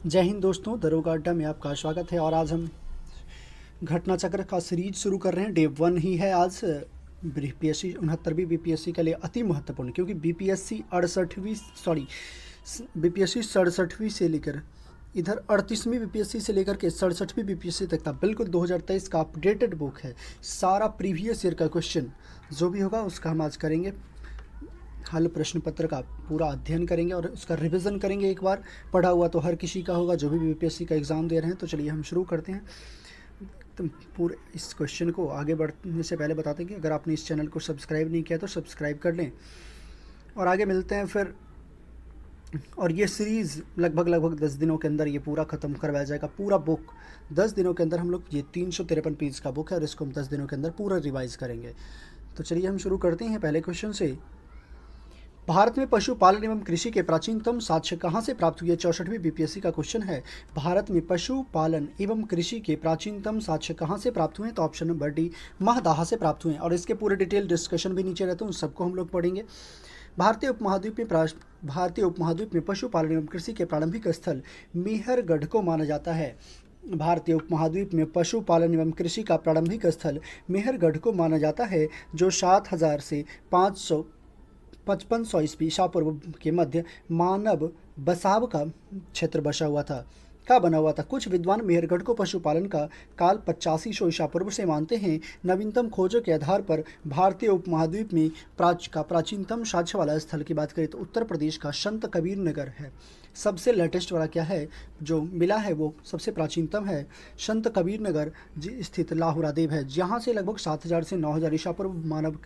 जय हिंद दोस्तों, दरोगा अड्डा में आपका स्वागत है। और आज हम घटना चक्र का सीरीज शुरू कर रहे हैं। डे 1 ही है आज। बीपीएससी 69वीं बीपीएससी के लिए अति महत्वपूर्ण, क्योंकि बीपीएससी 67वीं से लेकर इधर 38वीं बीपीएससी से लेकर के 67वीं बीपीएससी तक का बिल्कुल 2023 का अपडेटेड बुक है। सारा प्रीवियस ईयर का क्वेश्चन जो भी होगा उसका हम आज करेंगे। हल प्रश्न पत्र का पूरा अध्ययन करेंगे और उसका रिवीजन करेंगे। एक बार पढ़ा हुआ तो हर किसी का होगा जो भी बीपीएससी का एग्ज़ाम दे रहे हैं। तो चलिए हम शुरू करते हैं। तो पूरे इस क्वेश्चन को आगे बढ़ने से पहले बताते हैं कि अगर आपने इस चैनल को सब्सक्राइब नहीं किया तो सब्सक्राइब कर लें और आगे मिलते हैं फिर। और ये सीरीज़ लगभग 10 दिनों के अंदर ये पूरा ख़त्म करवाया जाएगा। पूरा बुक 10 दिनों के अंदर हम लोग, ये 353 पेज का बुक है और इसको हम 10 दिनों के अंदर पूरा रिवाइज़ करेंगे। तो चलिए हम शुरू करते हैं पहले क्वेश्चन से। भारत में पशुपालन एवं कृषि के प्राचीनतम साक्ष्य कहाँ से प्राप्त हुए? 64वीं बीपीएससी का क्वेश्चन है। भारत में पशुपालन एवं कृषि के प्राचीनतम साक्ष्य कहाँ से प्राप्त हुए? तो ऑप्शन नंबर डी, महदाहा से प्राप्त हुए। और इसके पूरे डिटेल डिस्कशन भी नीचे रहते हैं, उन सबको हम लोग पढ़ेंगे। भारतीय उपमहाद्वीप में पशुपालन एवं कृषि के प्रारंभिक स्थल मेहरगढ़ को माना जाता है। भारतीय उपमहाद्वीप में पशुपालन एवं कृषि का प्रारंभिक स्थल मेहरगढ़ को माना जाता है, जो 7000 से 5500 ईस्वी ईसा पूर्व के मध्य मानव बसाव का क्षेत्र बसा हुआ था का बना हुआ था। कुछ विद्वान मेहरगढ़ को पशुपालन का काल 8500 ईसा पूर्व से मानते हैं। नवीनतम खोजों के आधार पर भारतीय उपमहाद्वीप में प्राचीनतम साक्ष्य वाला स्थल की बात करें तो उत्तर प्रदेश का संत कबीर नगर है। सबसे लेटेस्ट वाला क्या है जो मिला है वो सबसे प्राचीनतम है, संत कबीर नगर स्थित लाहुरा देव है, जहाँ से लगभग 7000 से 9000 ईसा पूर्व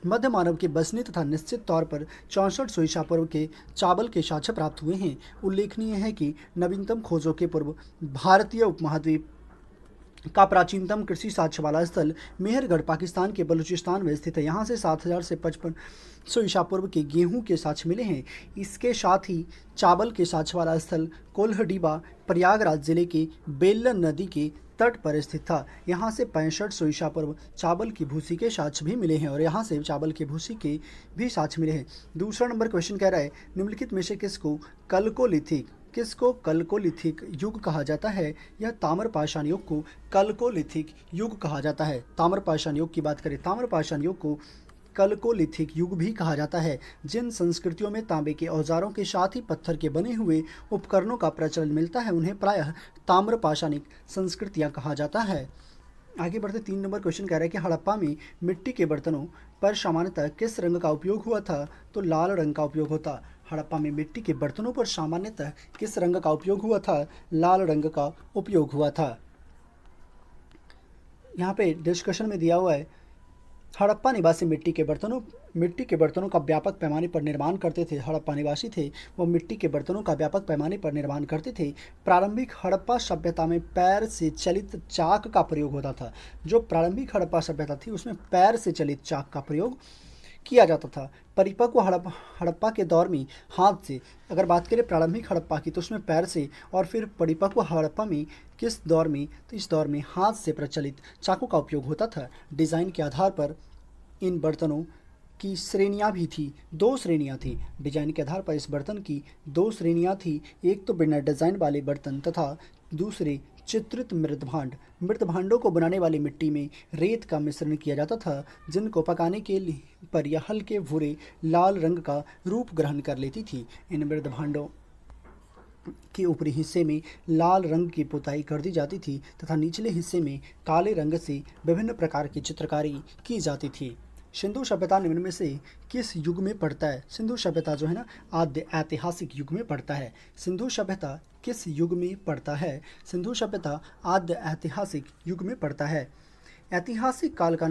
मध्य मानव के बसने तथा निश्चित तौर पर 6400 ईसा पूर्व के चावल के साक्ष्य प्राप्त हुए हैं। उल्लेखनीय है कि नवीनतम खोजों के पूर्व भारतीय उपमहाद्वीप का प्राचीनतम कृषि साक्ष्य वाला स्थल मेहरगढ़ पाकिस्तान के बलूचिस्तान में स्थित है। यहाँ से 7000 से 5500 ईसा पूर्व के गेहूं के साक्ष्य मिले हैं। इसके साथ ही चावल के साक्ष्य वाला स्थल कोल्हडीबा प्रयागराज जिले के बेलन नदी के तट पर स्थित था। यहाँ से 6500 ईसा पूर्व चावल की भूसी के साक्ष्य भी मिले हैं और यहाँ से चावल की भूसी के भी साक्ष्य मिले हैं। दूसरा नंबर क्वेश्चन कह रहा है, निम्नलिखित में से किसको कल्कोलिथिक युग कहा जाता है? यह ताम्रपाषाण युग को कल्कोलिथिक युग कहा जाता है। ताम्रपाषाण युग की बात करें, ताम्रपाषाण युग को कल्कोलिथिक युग भी कहा जाता है। जिन संस्कृतियों में तांबे के औजारों के साथ ही पत्थर के बने हुए उपकरणों का प्रचलन मिलता है उन्हें प्रायः ताम्रपाषाणिक संस्कृतियां कहा जाता है। आगे बढ़ते 3 नंबर क्वेश्चन कह रहा है कि हड़प्पा में मिट्टी के बर्तनों पर सामान्यतः किस रंग का उपयोग हुआ था? तो लाल रंग का उपयोग होता। हड़प्पा में मिट्टी के बर्तनों पर सामान्यतः किस रंग का उपयोग हुआ था? लाल रंग का उपयोग हुआ था। यहाँ पे डिस्कशन में दिया हुआ है, हड़प्पा निवासी मिट्टी के बर्तनों का व्यापक पैमाने पर निर्माण करते थे। हड़प्पा निवासी थे वो मिट्टी के बर्तनों का व्यापक पैमाने पर निर्माण करते थे। प्रारंभिक हड़प्पा सभ्यता में पैर से चलित चाक का प्रयोग होता था। जो प्रारंभिक हड़प्पा सभ्यता थी उसमें पैर से चलित चाक का प्रयोग किया जाता था। परिपक्व हड़प्पा के दौर में हाथ से, अगर बात करें प्रारंभिक हड़प्पा की तो उसमें पैर से, और फिर परिपक्व हड़प्पा में किस दौर में, तो इस दौर में हाथ से प्रचलित चाकू का उपयोग होता था। डिज़ाइन के आधार पर इन बर्तनों की श्रेणियां भी थी। 2 श्रेणियां थी। डिजाइन के आधार पर इस बर्तन की 2 श्रेणियां थी। एक तो बिना डिजाइन वाले बर्तन तथा दूसरे चित्रित मृदभांड। मृदभांडों को बनाने वाली मिट्टी में रेत का मिश्रण किया जाता था, जिनको पकाने के लिए पर यह हल्के भूरे लाल रंग का रूप ग्रहण कर लेती थी। इन मृदभांडों के ऊपरी हिस्से में लाल रंग की पुताई कर दी जाती थी तथा निचले हिस्से में काले रंग से विभिन्न प्रकार की चित्रकारी की जाती थी। सिंधु सभ्यता निम्न में से किस युग में पड़ता है? सिंधु सभ्यता जो है ना, आद्य ऐतिहासिक युग में पड़ता है। सिंधु सभ्यता किस युग में पड़ता है? सिंधु सभ्यता आद्य ऐतिहासिक युग में पड़ता है। ऐतिहासिक काल का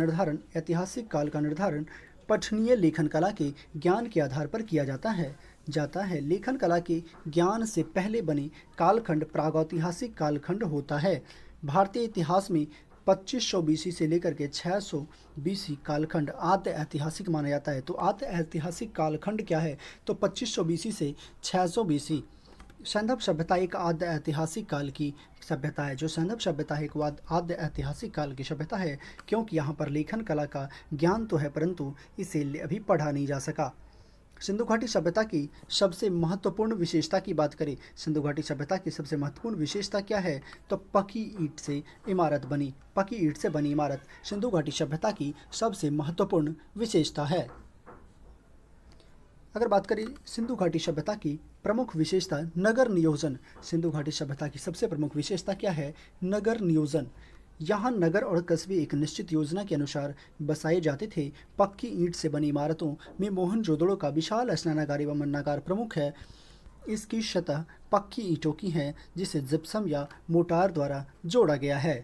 निर्धारण पठनीय लेखन कला के ज्ञान के आधार पर किया जाता है। लेखन कला के ज्ञान से पहले बने कालखंड प्रागैतिहासिक कालखंड होता है। भारतीय इतिहास में 2500 बीसी से लेकर के 600 बीसी कालखंड आद्य ऐतिहासिक माना जाता है। तो आद्य ऐतिहासिक कालखंड क्या है? तो 2500 बीसी से 600 बीसी। सैंधव सभ्यता एक आद्य ऐतिहासिक काल की सभ्यता है। जो सैंधव सभ्यता है एक आद्य ऐतिहासिक काल की सभ्यता है, क्योंकि यहाँ पर लेखन कला का ज्ञान तो है परंतु इसे अभी पढ़ा नहीं जा सका। सिंधु घाटी सभ्यता की सबसे महत्वपूर्ण विशेषता की बात करें, सिंधु घाटी सभ्यता की सबसे महत्वपूर्ण विशेषता क्या है, तो पक्की ईंट से इमारत बनी, पक्की ईंट से बनी इमारत सिंधु घाटी सभ्यता की सबसे महत्वपूर्ण विशेषता है। अगर बात करें सिंधु घाटी सभ्यता की प्रमुख विशेषता नगर नियोजन, सिंधु घाटी सभ्यता की सबसे प्रमुख विशेषता क्या है, नगर नियोजन। यहाँ नगर और कस्बे एक निश्चित योजना के अनुसार बसाए जाते थे। पक्की ईंट से बनी इमारतों में मोहनजोदड़ो का विशाल स्नानागार एवं अन्नागार प्रमुख है। इसकी सतह पक्की ईंटों की है जिसे जिप्सम या मोटार द्वारा जोड़ा गया है।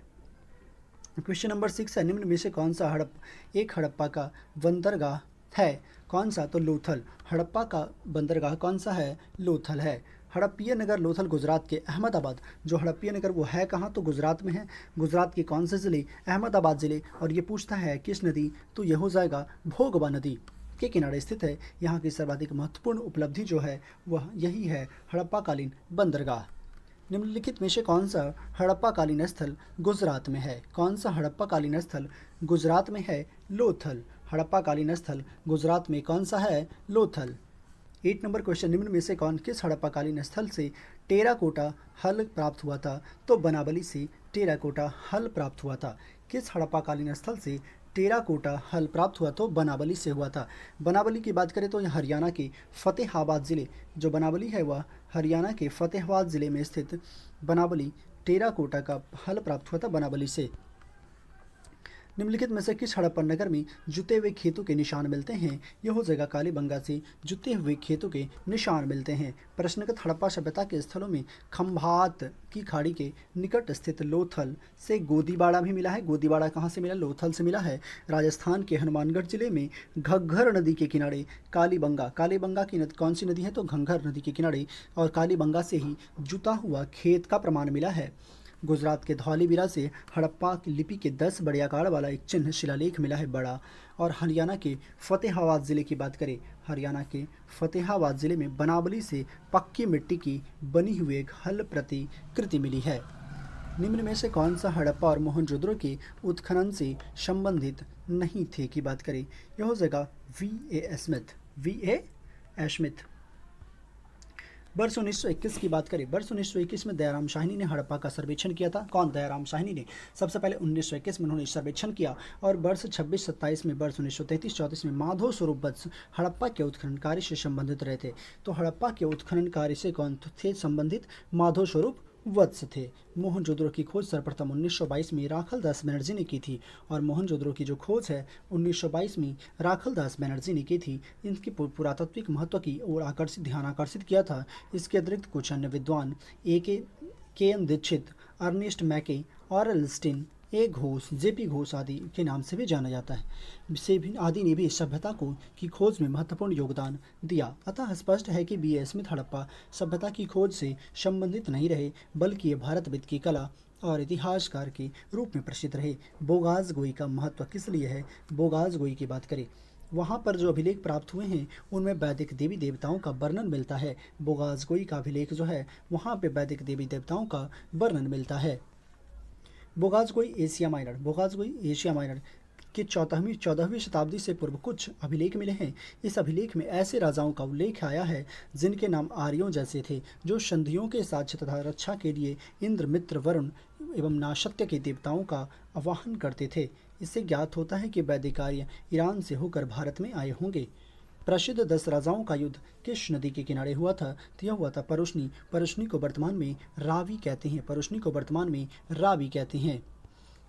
क्वेश्चन नंबर 6 है, निम्न में से कौन सा हड़प्पा का बंदरगाह है, कौन सा, तो लोथल। हड़प्पा का बंदरगाह कौन सा है, लोथल है। हड़प्पीय नगर लोथल गुजरात के अहमदाबाद, जो हड़प्पीय नगर वो है कहाँ, तो गुजरात में है। गुजरात के कौन से ज़िले, अहमदाबाद ज़िले। और ये पूछता है किस नदी, तो यह हो जाएगा भोगवा नदी के किनारे स्थित है। यहाँ की सर्वाधिक महत्वपूर्ण उपलब्धि जो है वह यही है, हड़प्पाकालीन बंदरगाह। निम्नलिखित में से कौन सा हड़प्पाकालीन स्थल गुजरात में है, कौन सा हड़प्पाकालीन स्थल गुजरात में है, लोथल। हड़प्पाकालीन स्थल गुजरात में कौन सा है, लोथल। 8 नंबर क्वेश्चन, निम्न में से कौन किस हड़प्पाकालीन स्थल से टेराकोटा हल प्राप्त हुआ था, तो बनावली से टेराकोटा हल प्राप्त हुआ था। किस हड़प्पाकालीन स्थल से टेराकोटा हल प्राप्त हुआ, तो बनावली से हुआ था। बनावली की बात करें तो यह हरियाणा के फतेहाबाद ज़िले, जो बनावली है वह हरियाणा के फतेहाबाद ज़िले में स्थित बनावली टेराकोटा का हल प्राप्त हुआ था बनावली से। निम्नलिखित में से किस हड़प्पन नगर में जुते हुए खेतों के निशान मिलते हैं, यह हो जाएगा कालीबंगा से जुते हुए खेतों के निशान मिलते हैं। प्रश्नगत हड़प्पा सभ्यता के स्थलों में खंभात की खाड़ी के निकट स्थित लोथल से गोदीबाड़ा भी मिला है। गोदीबाड़ा कहाँ से मिला, लोथल से मिला है। राजस्थान के हनुमानगढ़ जिले में घग्घर नदी के किनारे कालीबंगा, कालीबंगा की कौन सी नदी है, तो घग्घर नदी के किनारे और कालीबंगा से ही जुता हुआ खेत का प्रमाण मिला है। गुजरात के धौलीवीरा से हड़प्पा की लिपि के 10 बड़े आकार वाला एक चिन्ह शिलालेख मिला है, बड़ा। और हरियाणा के फतेहाबाद ज़िले की बात करें, हरियाणा के फतेहाबाद ज़िले में बनावली से पक्की मिट्टी की बनी हुई एक हल प्रतिकृति मिली है। निम्न में से कौन सा हड़प्पा और मोहनजोदड़ो के उत्खनन से संबंधित नहीं थे की बात करें, यह हो जाएगा V.A. Smith, V.A. स्मिथ। वर्ष 1921 की बात करें, वर्ष 1921 में दयाराम साहनी ने हड़प्पा का सर्वेक्षण किया था। कौन, दयाराम साहनी ने सबसे पहले 1921 में उन्होंने सर्वेक्षण किया। और वर्ष 26-27 में, वर्ष 1933-34 में माधव स्वरूप वत्स हड़प्पा के उत्खनन कार्य से संबंधित रहे थे। तो हड़प्पा के उत्खनन कार्य से कौन थे संबंधित, माधव स्वरूप वत्स थे। मोहनजोदड़ो की खोज सर्वप्रथम 1922 में राखलदास बनर्जी ने की थी। और मोहनजोदड़ो की जो खोज है 1922 में राखलदास बनर्जी ने की थी। इनकी पुरातात्विक महत्व की ओर ध्यान आकर्षित किया था। इसके अतिरिक्त कुछ अन्य विद्वान के एन दीक्षित, अर्नेस्ट मैके, ऑरेल स्टिन, ए घोष, जेपी घोष आदि के नाम से भी जाना जाता है। आदि ने भी इस सभ्यता की खोज में महत्वपूर्ण योगदान दिया। अतः स्पष्ट है कि B.A. स्मिथ हड़प्पा सभ्यता की खोज से संबंधित नहीं रहे, बल्कि ये भारतविद की कला और इतिहासकार के रूप में प्रसिद्ध रहे। बोगासगोई का महत्व किस लिए है, बोगासगोई की बात करें, वहाँ पर जो अभिलेख प्राप्त हुए हैं उनमें वैदिक देवी देवताओं का वर्णन मिलता है। बोगासगोई का अभिलेख जो है वहाँ पे वैदिक देवी देवताओं का वर्णन मिलता है। बोगासगोई एशिया माइनर के 14वीं शताब्दी से पूर्व कुछ अभिलेख मिले हैं। इस अभिलेख में ऐसे राजाओं का उल्लेख आया है जिनके नाम आर्यों जैसे थे, जो संधियों के साक्ष्य तथा रक्षा के लिए इंद्र, मित्र, वरुण एवं नाशत्य के देवताओं का आवाहन करते थे। इससे ज्ञात होता है कि वैदिक आर्य ईरान से होकर भारत में आए होंगे। प्रसिद्ध 10 राजाओं का युद्ध किस नदी के किनारे हुआ था, तो यह हुआ था परुष्णी। परुष्णी को वर्तमान में रावी कहते हैं, परुष्णी को वर्तमान में रावी कहते हैं।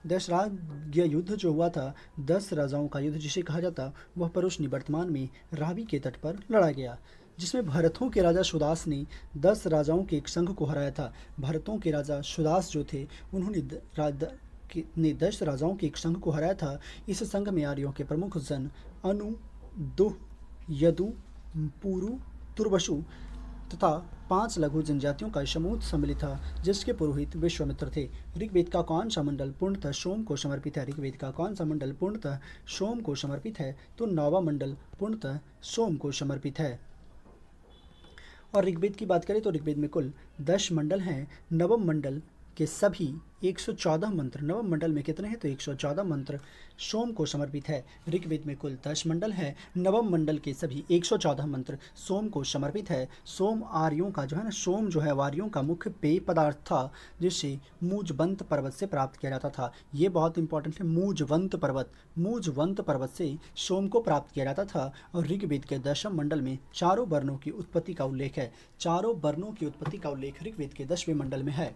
10 राज्य युद्ध जो हुआ था, 10 राजाओं का युद्ध जिसे कहा जाता, वह परुष्णी वर्तमान में रावी के तट पर लड़ा गया, जिसमें भरतों के राजा सुदास ने 10 राजाओं के एक संघ को हराया था। भरतों के राजा सुदास जो थे उन्होंने 10 राजाओं के एक संघ को हराया था। इस संघ में आर्यों के प्रमुख जन अनु, दुह, यदु, पुरु, तुर्वसु तथा 5 लघु जनजातियों का समूह सम्मिलित था, जिसके पुरोहित विश्वामित्र थे। ऋग्वेद का कौन सा मंडल पूर्णतः सोम को समर्पित है, ऋग्वेद का कौन सा मंडल पूर्णतः सोम को समर्पित है, तो 9वां मंडल पूर्णतः सोम को समर्पित है। और ऋग्वेद की बात करें तो ऋग्वेद में कुल 10 मंडल हैं। नवम मंडल के सभी 114 मंत्र, नवम मंडल में कितने हैं तो 114 मंत्र सोम को समर्पित है। ऋग्वेद में कुल 10 मंडल है, नवम मंडल के सभी 114 मंत्र सोम को समर्पित है। सोम आर्यों का जो है ना, सोम जो है आर्यों का मुख्य पेय पदार्थ था, जिसे मूजवंत पर्वत से प्राप्त किया जाता था। ये बहुत इंपॉर्टेंट है, मूजवंत पर्वत से सोम को प्राप्त किया जाता था। और ऋग्वेद के 10वें मंडल में चारों वर्णों की उत्पत्ति का उल्लेख है। चारों वर्णों की उत्पत्ति का उल्लेख ऋग्वेद के 10वें मंडल में है।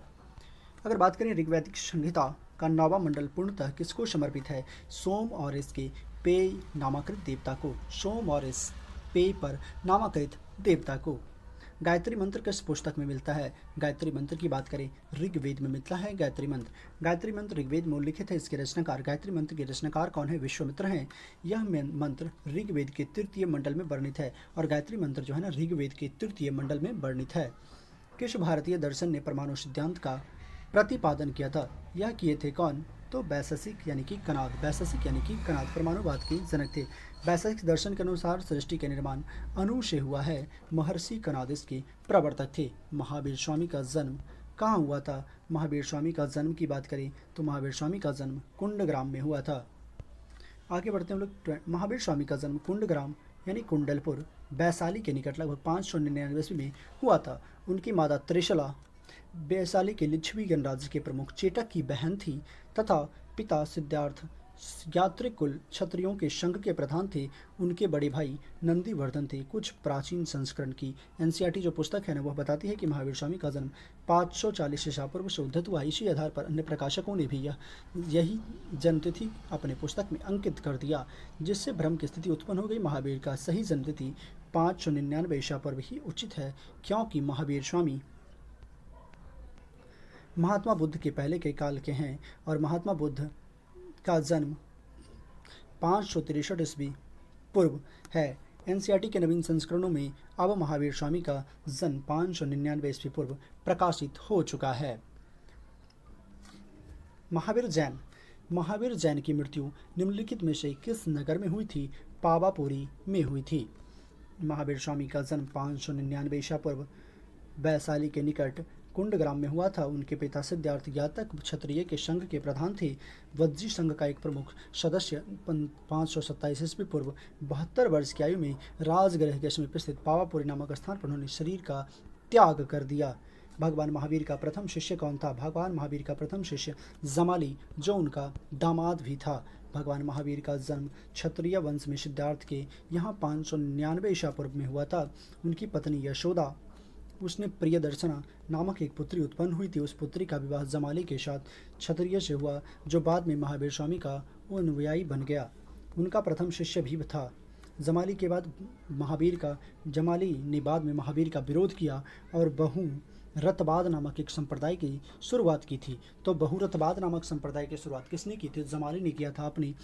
अगर बात करें ऋग्वैदिक संहिता का 9वां मंडल पूर्णतः किसको समर्पित है? सोम और इसके पेय नामाकृत देवता को। सोम और इस पेय पर नामाकृत देवता को। गायत्री मंत्र किस पुस्तक में मिलता है? गायत्री मंत्र की बात करें, ऋग्वेद में मिलता है गायत्री मंत्र। गायत्री मंत्र ऋग्वेद में उल्लिखित है। इसके रचनाकार, गायत्री मंत्र के रचनाकार कौन है? विश्वामित्र हैं। यह मंत्र ऋग्वेद के 3 मंडल में वर्णित है। और गायत्री मंत्र जो है ना, ऋग्वेद के 3 मंडल में वर्णित है। किस भारतीय दर्शन ने परमाणु सिद्धांत का प्रतिपादन किया था? यह किए थे कौन? तो वैशेषिक यानी कि कणाद। वैशेषिक यानी कि कणाद परमाणुवाद के जनक थे। वैशेषिक दर्शन के अनुसार सृष्टि का निर्माण अणु से हुआ है। महर्षि कणाद इसके प्रवर्तक थे। महावीर स्वामी का जन्म कहाँ हुआ था? महावीर स्वामी का जन्म की बात करें तो महावीर स्वामी का जन्म कुंडग्राम में हुआ था। आगे बढ़ते हैं हम लोग। महावीर स्वामी का जन्म कुंडग्राम यानी कुंडलपुर, वैशाली के निकट लगभग 599 ईस्वी में हुआ था। उनकी माता त्रिशला वैशाली के लिच्छवी गणराज्य के प्रमुख चेटक की बहन थी तथा पिता सिद्धार्थ यात्रिक कुल क्षत्रियों के संघ के प्रधान थे। उनके बड़े भाई नंदीवर्धन थे। कुछ प्राचीन संस्करण की एनसीईआरटी जो पुस्तक है ना, वह बताती है कि महावीर स्वामी का जन्म 540 ईसा पूर्व से उद्धत हुआ। इसी आधार पर अन्य प्रकाशकों ने भी यही जन्मतिथि अपने पुस्तक में अंकित कर दिया, जिससे भ्रम की स्थिति उत्पन्न हो गई। महावीर का सही जन्मतिथि 599 ईसा पूर्व ही उचित है, क्योंकि महावीर स्वामी महात्मा बुद्ध के पहले के काल के हैं और महात्मा बुद्ध का जन्म 563 ईस्वी पूर्व है। एनसीईआरटी के नवीन संस्करणों में अब महावीर स्वामी का जन्म 599 ईस्वी पूर्व प्रकाशित हो चुका है। महावीर जैन की मृत्यु निम्नलिखित में से किस नगर में हुई थी? पावापुरी में हुई थी। महावीर स्वामी का जन्म 599 ईसा पूर्व वैशाली के निकट कुंडग्राम में हुआ था। उनके पिता सिद्धार्थ यातक क्षत्रिय के संघ के प्रधान थे। वज्जी संघ का एक प्रमुख सदस्य 527 ईस्वी पूर्व 72 वर्ष की आयु में राजगृह के समीप स्थित पावापुरी नामक स्थान पर उन्होंने शरीर का त्याग कर दिया। भगवान महावीर का प्रथम शिष्य कौन था? भगवान महावीर का प्रथम शिष्य जमाली, जो उनका दामाद भी था। भगवान महावीर का जन्म क्षत्रिय वंश में सिद्धार्थ के यहाँ 599 ईसा पूर्व में हुआ था। उनकी पत्नी यशोदा, उसने प्रियदर्शना नामक एक पुत्री उत्पन्न हुई थी। उस पुत्री का विवाह जमाली के साथ क्षत्रिय से हुआ, जो बाद में महावीर स्वामी का अनुयायी बन गया। उनका प्रथम शिष्य भी था। जमाली ने बाद में महावीर का विरोध किया और बहुरतवाद नामक एक संप्रदाय की शुरुआत की थी। तो बहुरतवाद नामक संप्रदाय की शुरुआत किसने की थी? जमाली ने किया था, अपनी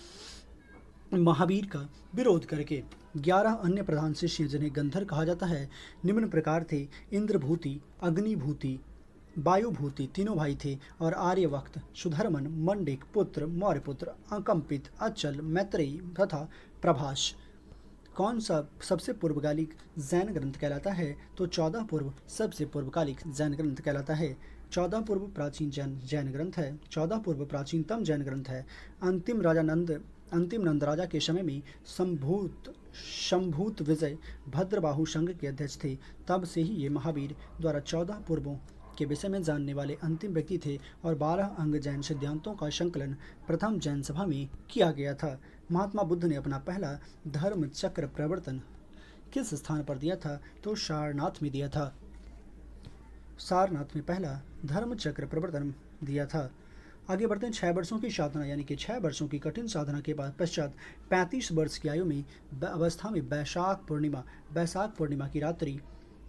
महावीर का विरोध करके। 11 अन्य प्रधान शिष्य जिन्हें गंधर कहा जाता है निम्न प्रकार थे। इंद्रभूति, अग्निभूति, वायुभूति तीनों भाई थे और आर्यवक्त, सुधर्मन, मंडिक पुत्र, मौर्यपुत्र, अकंपित, अचल, मैत्रेयी तथा प्रभाष। कौन सा सबसे पूर्वकालिक जैन ग्रंथ कहलाता है? तो 14 पूर्व सबसे पूर्वकालिक जैन ग्रंथ कहलाता है। 14 पूर्व प्राचीन जैन ग्रंथ है। 14 पूर्व प्राचीनतम जैन ग्रंथ है। अंतिम नंद राजा के समय में शंभूत विजय भद्रबाहु संघ के अध्यक्ष थे। तब से ही ये महावीर द्वारा 14 पूर्वों के विषय में जानने वाले अंतिम व्यक्ति थे और 12 अंग जैन सिद्धांतों का संकलन प्रथम जैन सभा में किया गया था। महात्मा बुद्ध ने अपना पहला धर्म चक्र प्रवर्तन किस स्थान पर दिया था? तो सारनाथ में दिया था। सारनाथ में पहला धर्म चक्र प्रवर्तन दिया था। आगे बढ़ते हैं। 6 वर्षों की साधना यानी कि 6 वर्षों की कठिन साधना के बाद पश्चात 35 वर्ष की आयु में अवस्था में बैसाख पूर्णिमा की रात्रि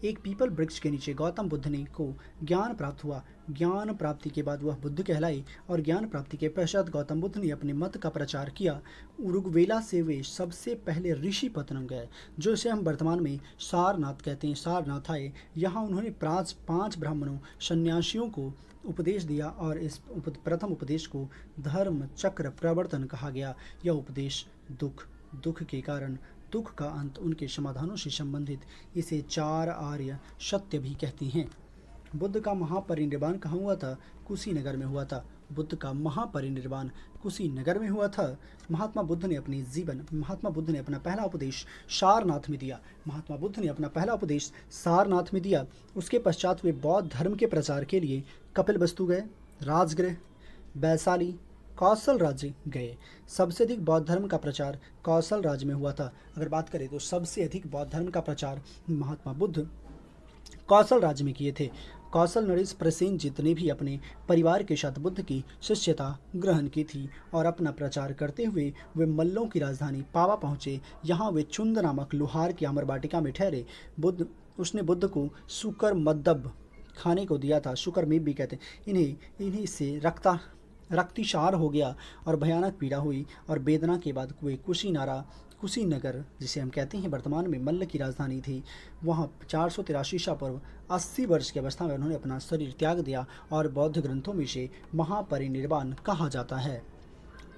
एक पीपल वृक्ष के नीचे गौतम बुद्ध ने को ज्ञान प्राप्त हुआ। ज्ञान प्राप्ति के बाद वह बुद्ध कहलाए और ज्ञान प्राप्ति के पश्चात गौतम बुद्ध ने अपने मत का प्रचार किया। उरुग्वेला से वे सबसे पहले ऋषि पत्तनम गए, जो इसे हम वर्तमान में सारनाथ कहते हैं। सारनाथ आए। यहाँ उन्होंने 5 ब्राह्मणों सन्यासियों को उपदेश दिया और इस प्रथम उपदेश को धर्म चक्र प्रवर्तन कहा गया। यह उपदेश दुख के कारण दुख का अंत, उनके समाधानों से संबंधित इसे 4 आर्य सत्य भी कहते हैं। बुद्ध का महापरिनिर्वाण कहाँ हुआ था? कुशीनगर में हुआ था। बुद्ध का महापरिनिर्वाण कुशीनगर में हुआ था। महात्मा बुद्ध ने अपना पहला उपदेश सारनाथ में दिया। महात्मा बुद्ध ने अपना पहला उपदेश सारनाथ में दिया। उसके पश्चात वे बौद्ध धर्म के प्रचार के लिए कपिलवस्तु गए, राजगृह, वैशाली, कौशल राज्य गए। सबसे अधिक बौद्ध धर्म का प्रचार कौशल राज्य में हुआ था। अगर बात करें तो सबसे अधिक बौद्ध धर्म का प्रचार महात्मा बुद्ध कौशल राज्य में किए थे। कौशल नरेश प्रसेनजीत ने भी अपने परिवार के साथ बुद्ध की शिष्यता ग्रहण की थी और अपना प्रचार करते हुए वे मल्लों की राजधानी पावा पहुँचे। यहाँ वे चुंद नामक लोहार की अमर वाटिका में ठहरे। उसने बुद्ध को शुकर मद्दब खाने को दिया था। शुकर मीप भी कहते हैं। इन्हीं से रक्तिसार हो गया और भयानक पीड़ा हुई और वेदना के बाद वे कुशीनगर, जिसे हम कहते हैं वर्तमान में मल्ल की राजधानी थी, वहाँ 483 ईसा पूर्व 80 वर्ष की अवस्था में उन्होंने अपना शरीर त्याग दिया और बौद्ध ग्रंथों में से महापरिनिर्वाण कहा जाता है।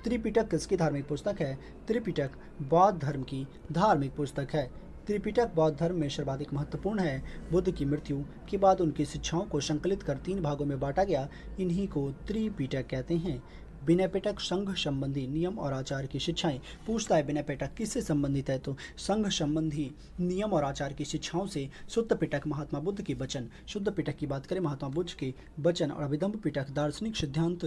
त्रिपिटक किसकी धार्मिक पुस्तक है? त्रिपिटक बौद्ध धर्म की धार्मिक पुस्तक है। त्रिपिटक बौद्ध धर्म में सर्वाधिक महत्वपूर्ण है। बुद्ध की मृत्यु के बाद उनकी शिक्षाओं को संकलित कर 3 भागों में बांटा गया। इन्हीं को त्रिपिटक कहते हैं। विनय पिटक संघ संबंधी नियम और आचार की शिक्षाएं। पूछता है विनय पिटक किससे संबंधित है? तो संघ संबंधी नियम और आचार की शिक्षाओं से। शुद्ध पिटक महात्मा बुद्ध के वचन। शुद्ध पिटक की बात करें महात्मा बुद्ध के वचन। और अभिधम्म पिटक दार्शनिक सिद्धांत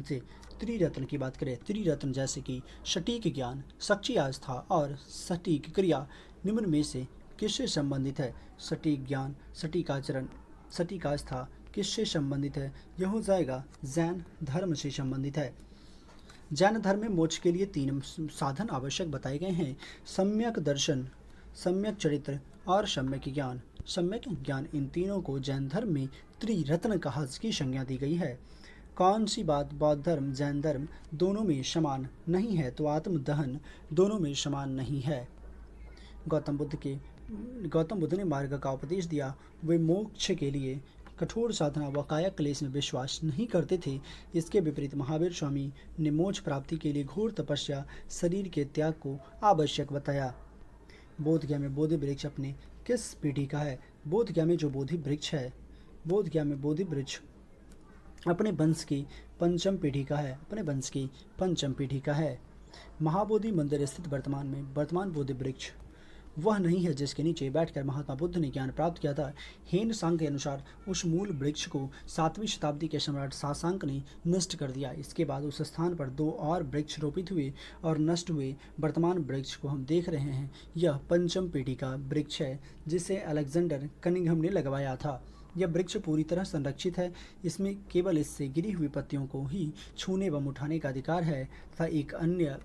से। त्रिरत्न की बात करें, त्रिरत्न जैसे कि सटीक ज्ञान, सच्ची आस्था और सटीक क्रिया निम्न में से किससे संबंधित है? सटीक ज्ञान, सटीक आचरण, सटीक आस्था किससे संबंधित है? यह हो जाएगा जैन धर्म से संबंधित है। जैन धर्म में मोक्ष के लिए 3 साधन आवश्यक बताए गए हैं: सम्यक दर्शन, सम्यक चरित्र और सम्यक ज्ञान। सम्यक ज्ञान, इन तीनों को जैन धर्म में त्रिरत्न कहा की संज्ञा दी गई है। कौन सी बात बौद्ध धर्म जैन धर्म दोनों में समान नहीं है? तो आत्मदहन दोनों में समान नहीं है। गौतम बुद्ध ने मार्ग का उपदेश दिया। वे मोक्ष के लिए कठोर साधना व कायक क्लेश में विश्वास नहीं करते थे। इसके विपरीत महावीर स्वामी ने मोक्ष प्राप्ति के लिए घोर तपस्या, शरीर के त्याग को आवश्यक बताया। बोधगया में बोधि वृक्ष अपने किस पीढ़ी का है? बोधगया में जो बोधि वृक्ष है, बोधगया में बोधि वृक्ष अपने वंश की पंचम पीढ़ी का है। महाबोधि मंदिर स्थित वर्तमान बोधि वृक्ष वह नहीं है जिसके नीचे बैठकर महात्मा बुद्ध ने ज्ञान प्राप्त किया था। हेन सांग के अनुसार उस मूल वृक्ष को 7वीं शताब्दी के सम्राट सासांक ने नष्ट कर दिया। इसके बाद उस स्थान पर 2 और वृक्ष रोपित हुए और नष्ट हुए। वर्तमान वृक्ष को हम देख रहे हैं, यह पंचम पीढ़ी का वृक्ष है जिसे अलेक्जेंडर कनिंघम ने लगवाया था। यह वृक्ष पूरी तरह संरक्षित है। इसमें केवल इससे गिरी हुई पत्तियों को ही छूने व उठाने का अधिकार है तथा एक अन्य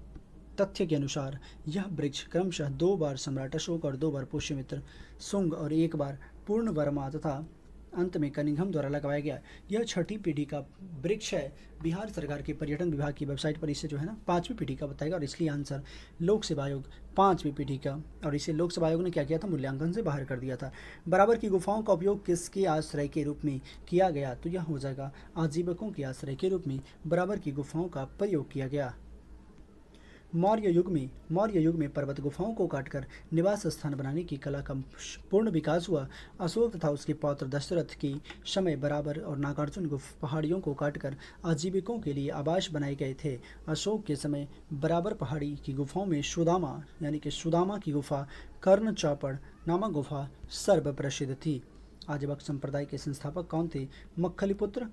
तथ्य के अनुसार यह वृक्ष क्रमशः 2 बार सम्राट अशोक और 2 बार पुष्यमित्र शुंग और 1 बार पूर्णवर्मा तथा अंत में कनिंघम द्वारा लगवाया गया। यह 6ठी पीढ़ी का वृक्ष है। बिहार सरकार के पर्यटन विभाग की वेबसाइट पर इसे 5वीं पीढ़ी का बताएगा और इसलिए आंसर लोक सेवा आयोग 5वीं पीढ़ी का, और इसे लोक सेवा आयोग ने क्या किया था? मूल्यांकन से बाहर कर दिया था। बराबर की गुफाओं का उपयोग किसके आश्रय के रूप में किया गया? तो यह हो जाएगा आजीविकों के आश्रय के रूप में बराबर की गुफाओं का प्रयोग किया गया। मौर्य युग में पर्वत गुफाओं को काटकर निवास स्थान बनाने की कला का पूर्ण विकास हुआ। अशोक तथा उसके पौत्र दशरथ के समय बराबर और नागार्जुन पहाड़ियों को काटकर आजीविकों के लिए आवास बनाए गए थे। अशोक के समय बराबर पहाड़ी की गुफाओं में सुदामा की गुफा, कर्ण चौपड़ नामक गुफा सर्वप्रसिद्ध थी। आजीवक संप्रदाय के संस्थापक कौन थे? मक्खलीपुत्र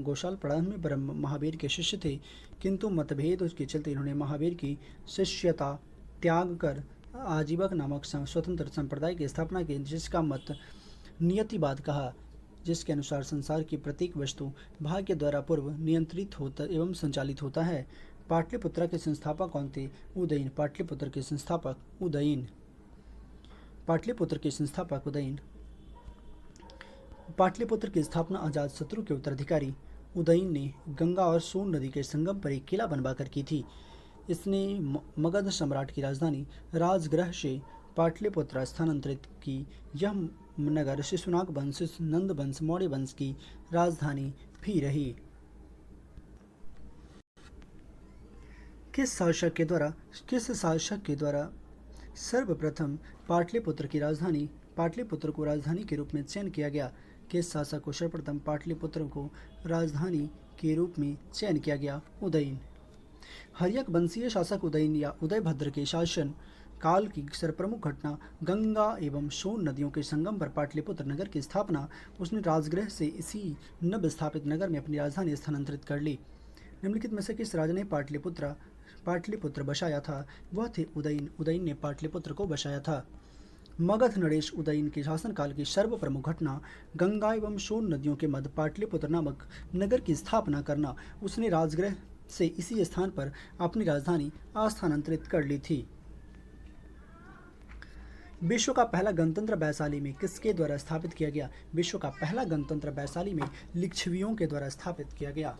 गोशाल प्रारंभ में ब्रह्म महावीर के शिष्य थे, किंतु मतभेद के चलते इन्होंने महावीर की शिष्यता त्याग कर आजीवक नामक स्वतंत्र संप्रदाय की स्थापना की, जिसका मत नियतिवाद कहा, जिसके अनुसार संसार की प्रत्येक वस्तु भाग्य द्वारा पूर्व नियंत्रित होता एवं संचालित होता है। पाटलिपुत्र के संस्थापक कौन थे? उदयन। पाटलिपुत्र के संस्थापक उदयन। पाटलिपुत्र की स्थापना अजातशत्रु के उत्तराधिकारी उदयन ने गंगा और सोन नदी के संगम पर एक किला बनवाकर की थी। इसने मगध सम्राट की राजधानी राजगृह से पाटलिपुत्र स्थानांतरित की। यह नगर शिशुनाग वंश, नंद वंश, मौर्य वंश की राजधानी भी रही। किस शासक के द्वारा सर्वप्रथम पाटलिपुत्र की राजधानी पाटलिपुत्र को राजधानी के रूप में चयन किया गया? किस शासक को सर्वप्रथम पाटलिपुत्र को राजधानी के रूप में चयन किया गया? उदयन। हर्यक वंशीय शासक उदयन या उदयभद्र के शासन काल की सर्वप्रमुख घटना गंगा एवं सोन नदियों के संगम पर पाटलिपुत्र नगर की स्थापना। उसने राजगृह से इसी नव स्थापित नगर में अपनी राजधानी स्थानांतरित कर ली। निम्नलिखित में से किस राजा ने पाटलिपुत्र बसाया था? वह थे उदयन। उदयन ने पाटलिपुत्र को बसाया था। मगध नरेश उदयन के शासनकाल की सर्वप्रमुख घटना गंगा एवं सोन नदियों के मध्य पाटलिपुत्र नामक नगर की स्थापना करना। उसने राजगृह से इसी स्थान पर अपनी राजधानी स्थानांतरित कर ली थी। विश्व का पहला गणतंत्र वैशाली में किसके द्वारा स्थापित किया गया? विश्व का पहला गणतंत्र वैशाली में लिच्छवियों के द्वारा स्थापित किया गया।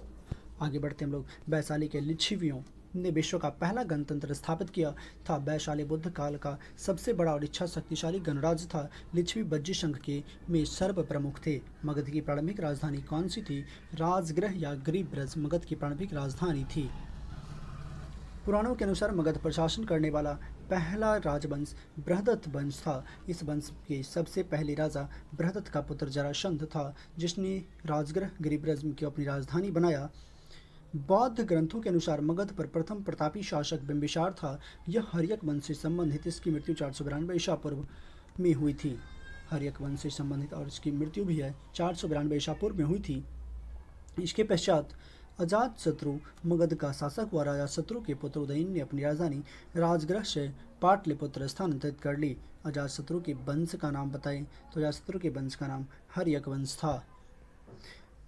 आगे बढ़ते हम लोग। वैशाली के लिच्छवियों ने विश्व का पहला गणतंत्र स्थापित किया था। वैशाली बुद्ध काल का सबसे बड़ा और इच्छा शक्तिशाली गणराज्य था। लिच्छवी बज्जी संघ के में सर्व प्रमुख थे। मगध की प्रारंभिक राजधानी कौन सी थी? राजगृह या गिरिब्रज मगध की प्रारंभिक राजधानी थी। पुराणों के अनुसार मगध पर शासन करने वाला पहला राजवंश बृहदत्त वंश था। इस वंश के सबसे पहले राजा बृहदत्त का पुत्र जरासंध था, जिसने राजगृह गिरिब्रज को अपनी राजधानी बनाया। बौद्ध ग्रंथों के अनुसार मगध पर प्रथम प्रतापी शासक बिंबिसार था। यह हर्यक वंश से संबंधित, इसकी मृत्यु 492 ईसा पूर्व में हुई थी। हर्यक वंश से संबंधित और इसकी मृत्यु भी है 492 ईसा पूर्व में हुई थी। इसके पश्चात अजातशत्रु मगध का शासक हुआ। राजा शत्रु के पुत्र उदयन ने अपनी राजधानी राजगृह से पाटलिपुत्र स्थानांतरित कर ली। अजातशत्रु के वंश का नाम बताएं तो अजातशत्रु के वंश का नाम हर्यक वंश था।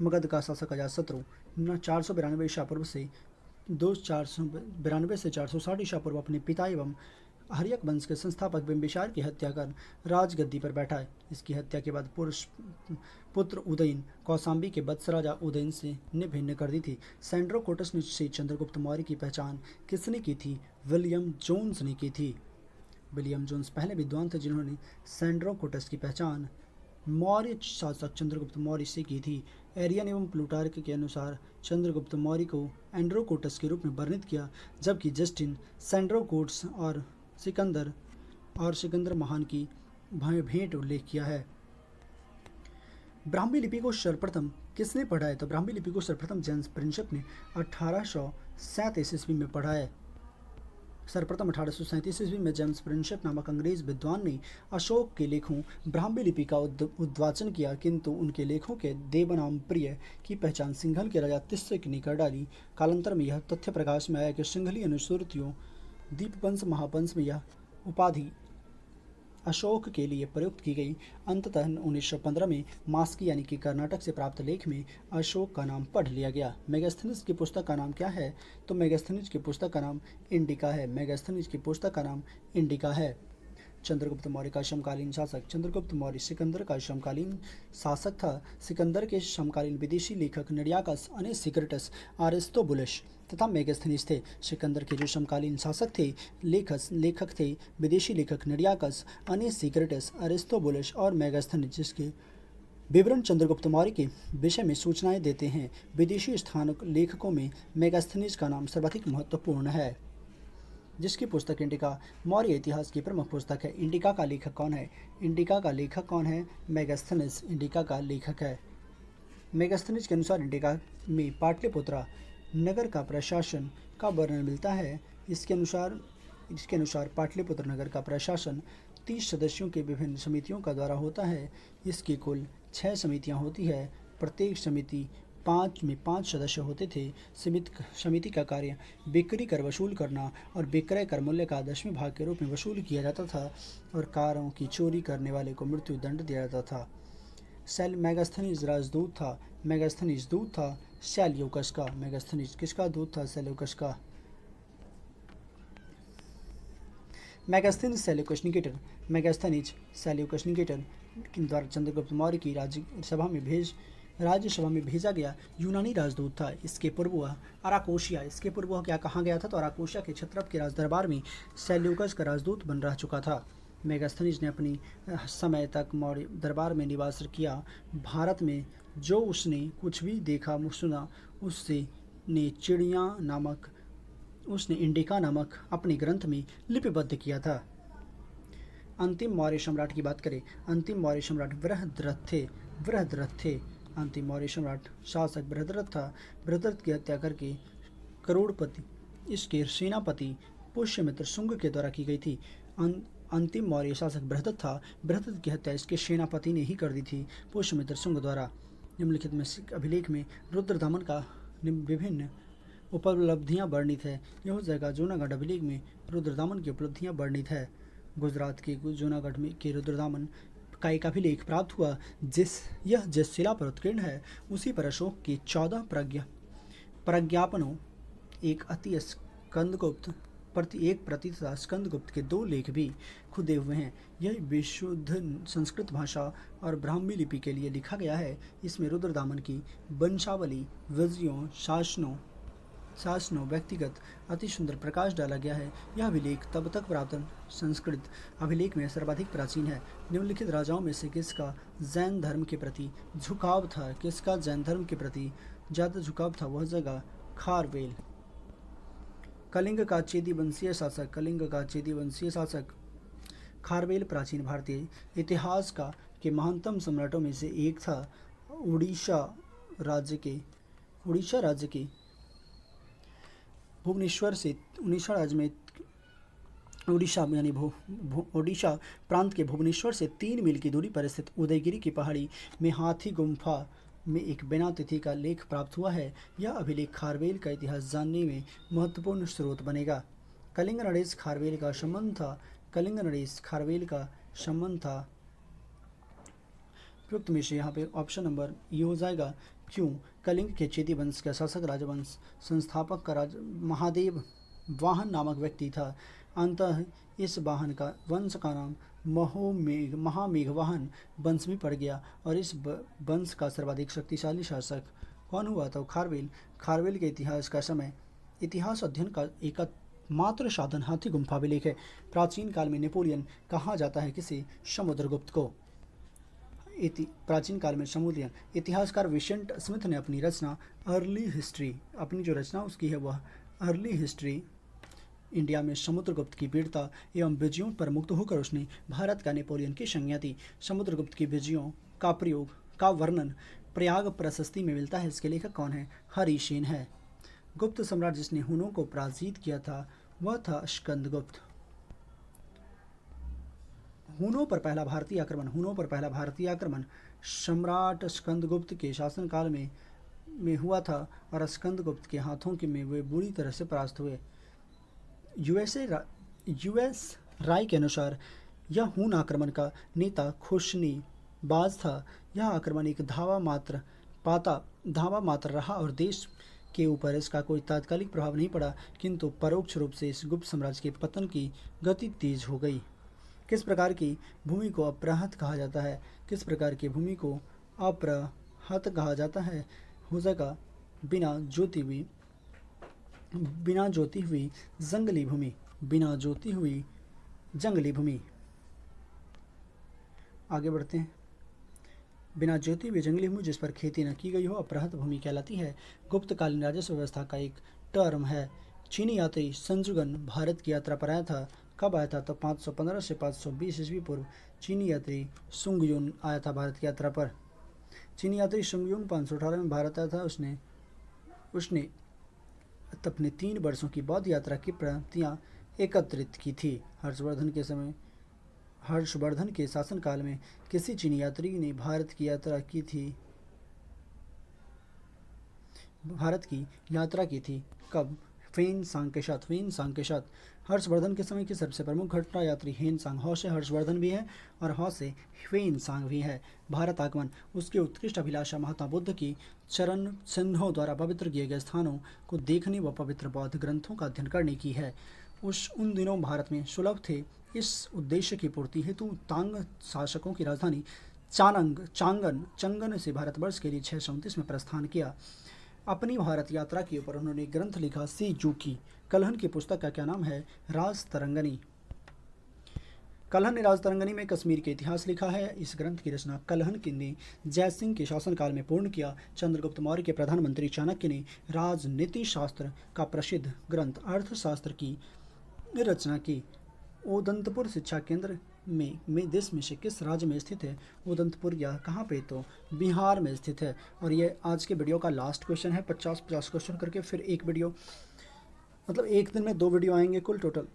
मगध का शासक अजातशत्रु 492 ईसा पूर्व से 492 से 460 ईसा पूर्व अपने पिता एवं हर्यक वंश के संस्थापक बिंबिसार की हत्या कर राजगद्दी पर बैठा है। इसकी हत्या के बाद पुत्र उदयन कौशाम्बी के वत्स राजा उदयन से ने भिन्न कर दी थी। सैंड्रोकोटस से चंद्रगुप्त मौर्य की पहचान किसने की थी? विलियम जोन्स ने की थी। विलियम जोन्स पहले विद्वान थे जिन्होंने सैंड्रोकोटस की पहचान मौर्य शासक चंद्रगुप्त मौर्य से की थी। एरियन एवं प्लूटार्क के अनुसार चंद्रगुप्त मौर्य को एंड्रोकोटस के रूप में वर्णित किया, जबकि जस्टिन सैंड्रोकोटस और सिकंदर महान की भेंट उल्लेख किया है। ब्राह्मी लिपि को सर्वप्रथम किसने पढ़ा है? तो ब्राह्मी लिपि को सर्वप्रथम जेम्स प्रिंसेप ने 1837 ईस्वी में पढ़ा है। सर्वप्रथम 1837 ईस्वी में जेम्स प्रिंसेप नामक अंग्रेज विद्वान ने अशोक के लेखों ब्राह्मी लिपि का उद्वाचन किया, किंतु उनके लेखों के देवनाम प्रिय की पहचान सिंघल के राजा तिस्से ने कर डाली। कालांतर में यह तथ्य प्रकाश में आया कि सिंघली अनुसूर्तियों दीपवंश महावंश में यह उपाधि अशोक के लिए प्रयुक्त की गई। अंततः 1915 में मास्की यानी कि कर्नाटक से प्राप्त लेख में अशोक का नाम पढ़ लिया गया। मेगास्थनीज की पुस्तक का नाम क्या है? तो मेगास्थनीज की पुस्तक का नाम इंडिका है। मेगास्थनीज की पुस्तक का नाम इंडिका है। चंद्रगुप्त मौर्य का समकालीन शासक। चंद्रगुप्त मौर्य सिकंदर का समकालीन शासक था। सिकंदर के समकालीन विदेशी लेखक निर्याकस, अनेसिक्रिटस, अरिस्तोबुलस तथा मेगास्थनीज थे। सिकंदर के जो समकालीन शासक थे, लेखक थे विदेशी लेखक निर्याकस, अनेसिक्रिटस, अरिस्तोबुलस और मेगास्थनीज, जिसके विवरण चंद्रगुप्त मौर्य के विषय में सूचनाएं देते हैं। विदेशी स्थानिक लेखकों में मेगास्थनीज का नाम सर्वाधिक महत्वपूर्ण है, जिसकी पुस्तक इंडिका मौर्य इतिहास की प्रमुख पुस्तक है। इंडिका का लेखक कौन है? इंडिका का लेखक कौन है? मेगास्थनीज इंडिका का लेखक है। मेगास्थनीज के अनुसार इंडिका में पाटलिपुत्रा नगर का प्रशासन का वर्णन मिलता है। इसके अनुसार पाटलिपुत्र नगर का प्रशासन 30 सदस्यों के विभिन्न समितियों का द्वारा होता है। इसकी कुल 6 समितियां होती है। प्रत्येक समिति 5 सदस्य होते थे। समिति का कार्य बिक्री कर वसूल करना और विक्रय कर मूल्य का 10वें भाग के रूप में वसूल किया जाता था, और कारों की चोरी करने वाले को मृत्यु दंड दिया जाता था। मेगास्थनीज राजदूत था। मेगास्थनीज दूत था सेल्यूकस का। मेगास्थनीज किसका दूत था? सेल्यूकस का। Megasthenes Seleucus Nicator. Megasthenes Seleucus Nicator द्वारा चंद्रगुप्त मौर्य की राज्यसभा में भेजा गया यूनानी राजदूत था। इसके पूर्व वह अराकोशिया, इसके पूर्व वह क्या कहा गया था? तो अराकोशिया के क्षत्रप के राजदरबार में सेल्यूकस का राजदूत बन रह चुका था। मेगास्थनीज ने अपनी समय तक मौर्य दरबार में निवास किया। भारत में जो उसने कुछ भी देखा सुना, उसने इंडिका नामक अपने ग्रंथ में लिपिबद्ध किया था। अंतिम मौर्य सम्राट की बात करें, अंतिम मौर्य सम्राट बृहद्रथ थे। बृहद्रथ थे अंतिम मौर्य सम्राट शासक बृहद्रथ था। बृहद्रथ की हत्या करके करोड़पति इसके सेनापति पुष्यमित्र शुंग के द्वारा की गई थी। अंतिम मौर्य शासक बृहद्रथ था। बृहद्रथ की हत्या इसके सेनापति ने ही कर दी थी, पुष्यमित्र शुंग द्वारा। निम्नलिखित में अभिलेख में रुद्रदमन का विभिन्न उपलब्धियां वर्णित है। यह हो जाएगा जूनागढ़ अभिलेख में रुद्रदमन की उपलब्धियां वर्णित है। गुजरात के जूनागढ़ में के रुद्रदमन का एक अभिलेख प्राप्त हुआ, जिस शिला पर उत्कीर्ण है उसी पर अशोक के 14 प्रज्ञापनों, एक अति स्कंदगुप्त एक प्रति तथा स्कंदगुप्त के 2 लेख भी खुदे हुए हैं। यह विशुद्ध संस्कृत भाषा और ब्राह्मी लिपि के लिए लिखा गया है। इसमें रुद्रदामन की वंशावली, विजयों, शासनों व्यक्तिगत अति सुंदर प्रकाश डाला गया है। यह अभिलेख तब तक प्राप्त संस्कृत अभिलेख में सर्वाधिक प्राचीन है। निम्नलिखित राजाओं में से किसका जैन धर्म के प्रति झुकाव था? किसका जैन धर्म के प्रति ज़्यादा झुकाव था? वह जगह खारवेल। कलिंग का चेदी वंशीय शासक, कलिंग का चेदी वंशीय शासक खारवेल प्राचीन भारतीय इतिहास के महानतम सम्राटों में से एक था। उड़ीसा राज्य के भुवनेश्वर से उड़ीसा राज्य में उड़ीसा यानी ओडिशा प्रांत के भुवनेश्वर से 3 मील की दूरी पर स्थित उदयगिरी की पहाड़ी में हाथी गुम्फा में एक बिना तिथि का लेख प्राप्त हुआ है। यह अभिलेख खारवेल का इतिहास जानने में महत्वपूर्ण स्रोत बनेगा। कलिंग नरेश खारवेल का संबंध था। कलिंग नरेश खारवेल का संबंध था। उपयुक्त में से यहाँ पे ऑप्शन नंबर ये हो जाएगा। क्यों? कलिंग के चेदी वंश का शासक राजवंश संस्थापक का महादेव वाहन नामक व्यक्ति था। अंततः इस वाहन का वंश का नाम महामेघवाहन वंश भी पड़ गया और इस वंश का सर्वाधिक शक्तिशाली शासक कौन हुआ था? खारवेल। खारवेल के इतिहास का समय इतिहास अध्ययन का एकमात्र साधन हाथी गुम्फा अभिलेख है। प्राचीन काल में नेपोलियन कहा जाता है किसे? समुद्रगुप्त को। प्राचीन काल में समुद्रियन इतिहासकार विंसेंट स्मिथ ने अपनी रचना अर्ली हिस्ट्री, अपनी जो रचना उसकी है वह अर्ली हिस्ट्री इंडिया में समुद्रगुप्त की वीरता एवं विजयों पर मुक्त होकर उसने भारत का नेपोलियन की संज्ञा दी। समुद्रगुप्त की विजयों का वर्णन प्रयाग प्रशस्ति में मिलता है। इसके लेखक कौन है? हरिसेन है। गुप्त सम्राट जिसने हुनों को पराजित किया था वह था स्कंदगुप्त। हुनों पर पहला भारतीय आक्रमण सम्राट स्कंदगुप्त के शासनकाल में हुआ था और स्कंदगुप्त के हाथों में वे बुरी तरह से परास्त हुए। यूएस राय के अनुसार यह हुन आक्रमण का नेता खुशनी बाज था। यह आक्रमण एक धावा मात्र रहा और देश के ऊपर इसका कोई तात्कालिक प्रभाव नहीं पड़ा, किंतु परोक्ष रूप से इस गुप्त साम्राज्य के पतन की गति तेज हो गई। किस प्रकार की भूमि को अपराहत कहा जाता है? किस प्रकार की भूमि को अपराहत कहा जाता है? हो जाएगा बिना जोती हुई जंगली भूमि। बिना जोती हुई जंगली भूमि। आगे बढ़ते हैं। बिना जोती हुई जंगली भूमि जिस पर खेती न की गई हो अपराहत भूमि कहलाती है। गुप्तकालीन राजस्व व्यवस्था का एक टर्म है। चीनी यात्री संजुगन भारत की यात्रा पर आया था। कब आया था? तो 515 से 520 ईस्वी पूर्व चीनी यात्री सुंगयुन आया था भारत की यात्रा पर। चीनी यात्री सुंगयुन 518 में भारत आया था। उसने अपने 3 वर्षों की बौद्ध यात्रा की प्राप्तियां एकत्रित की थी। हर्षवर्धन के शासनकाल में किसी चीनी यात्री ने भारत की यात्रा की थी। कब? फेन सांग के साथ। हर्षवर्धन के समय की सबसे प्रमुख घटना यात्री हेन सांग। हौ से हर्षवर्धन भी है और हौ से फेन सांग भी है। भारत आगमन उसके उत्कृष्ट अभिलाषा महात्मा बुद्ध की चरण चिन्हों द्वारा पवित्र किए गए स्थानों को देखने व पवित्र बौद्ध ग्रंथों का अध्ययन करने की है। उन दिनों भारत में सुलभ थे। इस उद्देश्य की पूर्ति हेतु तांग शासकों की राजधानी चंगन से भारतवर्ष के लिए 629 में प्रस्थान किया। अपनी भारत यात्रा के ऊपर उन्होंने ग्रंथ लिखा सी जूकी। कल्हन की पुस्तक का क्या नाम है? राज तरंगनी। कल्हन ने राज तरंगनी में कश्मीर के इतिहास लिखा है। इस ग्रंथ की रचना कल्हन ने जयसिंह के शासनकाल में पूर्ण किया। चंद्रगुप्त मौर्य के प्रधानमंत्री चाणक्य ने राजनीति शास्त्र का प्रसिद्ध ग्रंथ अर्थशास्त्र की रचना की। ओदंतपुर शिक्षा केंद्र में देश में से किस राज्य में स्थित है? उदंतपुर यह कहाँ पे? तो बिहार में स्थित है। और ये आज के वीडियो का लास्ट क्वेश्चन है। 50-50 क्वेश्चन करके फिर एक वीडियो, मतलब एक दिन में 2 वीडियो आएंगे कुल टोटल।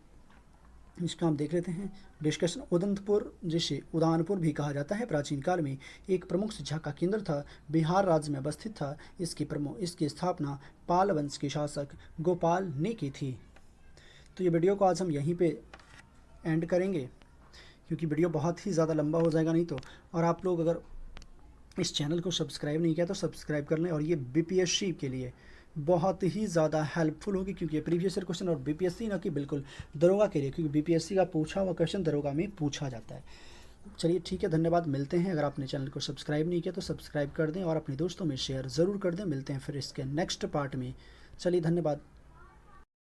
इसका हम देख लेते हैं डिस्कशन। उदंतपुर जिसे उदानपुर भी कहा जाता है प्राचीन काल में एक प्रमुख शिक्षा का केंद्र था, बिहार राज्य में अवस्थित था। इसकी स्थापना पाल वंश के शासक गोपाल ने की थी। तो ये वीडियो को आज हम यहीं पे एंड करेंगे, क्योंकि वीडियो बहुत ही ज़्यादा लंबा हो जाएगा नहीं तो। और आप लोग अगर इस चैनल को सब्सक्राइब नहीं किया तो सब्सक्राइब कर लें। और ये बीपीएससी के लिए बहुत ही ज़्यादा हेल्पफुल होगी, क्योंकि ये प्रीवियस ईयर क्वेश्चन और बीपीएससी ना कि बिल्कुल दरोगा के लिए, क्योंकि बीपीएससी का पूछा हुआ क्वेश्चन दरोगा में पूछा जाता है। चलिए ठीक है, धन्यवाद। मिलते हैं। अगर आपने चैनल को सब्सक्राइब नहीं किया तो सब्सक्राइब कर दें और अपने दोस्तों में शेयर ज़रूर कर दें। मिलते हैं फिर इसके नेक्स्ट पार्ट में। चलिए धन्यवाद।